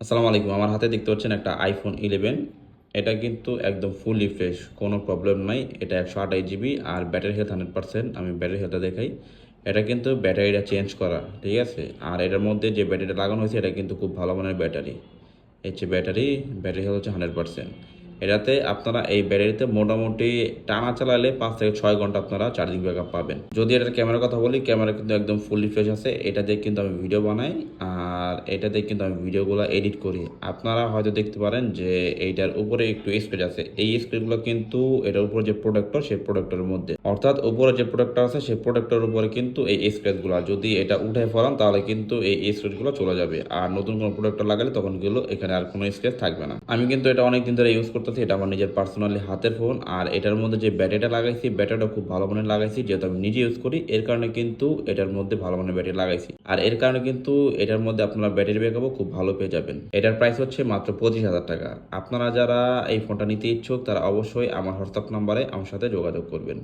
আসসালামু আলাইকুম। আমার হাতে দেখতে পাচ্ছেন একটা iPhone 11। এটা কিন্তু একদম ফুললি ফ্রেশ, কোনো প্রবলেম নাই। এটা 128 জিবি আর ব্যাটারি হেলথ 100%। আমি ব্যাটারি হেলথটা দেখাই। এটা কিন্তু ব্যাটারিটা চেঞ্জ করা, ঠিক আছে? আর এটার মধ্যে যে ব্যাটারিটা লাগানো হয়েছে এটা কিন্তু খুব ভালো মানের ব্যাটারি। এই হচ্ছে ব্যাটারি হেলথ হচ্ছে 100%। এটাতে আপনারা এই ব্যাটারিতে মোটামুটি টানা চালালে 5 থেকে 6 ঘন্টা আপনারা চার্জিং ব্যাকআপ পাবেন। যদি এটার ক্যামেরার কথা বলি, ক্যামেরা কিন্তু একদম ফুললি ফ্রেশ আছে। এটা দিয়ে কিন্তু আমি ভিডিও বানাই আর এটা দিয়ে কিন্তু আমি ভিডিওগুলো এডিট করি। আপনারা হয়তো দেখতে পারেন যে এইটার উপরে একটু স্ক্র্যাচ আছে। এই স্ক্র্যাচগুলো কিন্তু এটার উপরে যে প্রোডাক্টর সেই প্রোডাক্টরের মধ্যে, অর্থাৎ উপরে যে প্রোডাক্টর আছে সেই প্রোডাক্টরের উপরে কিন্তু এই স্ক্র্যাচগুলো, যদি এটা উঠে ফেলান তাহলে কিন্তু এই স্ক্র্যাচগুলো চলে যাবে। আর নতুন কোনো প্রোডাক্টর লাগালে তখন গেলো এখানে আর কোনো স্ক্র্যাচ থাকবে না। আমি কিন্তু এটা অনেকদিন ধরে ইউজ করতেছি। এটা আমার নিজের পার্সোনালি হাতের ফোন। আর এটার মধ্যে যে ব্যাটারিটা লাগাইছি, ব্যাটারিটা খুব ভালো মানের লাগাইছি, যেহেতু আমি নিজে ইউজ করি এর কারণে কিন্তু এটার মধ্যে ভালো মানের ব্যাটারি লাগাইছি। আর এর কারণে কিন্তু এটার মধ্যে আপনারা ব্যাটারি ব্যাকআপও খুব ভালো পেয়ে যাবেন। এটার প্রাইস হচ্ছে মাত্র 25,000 টাকা। আপনারা যারা এই ফোনটা নিতে ইচ্ছুক তারা অবশ্যই আমার হোয়াটসঅ্যাপ নাম্বারে আমার সাথে যোগাযোগ করবেন।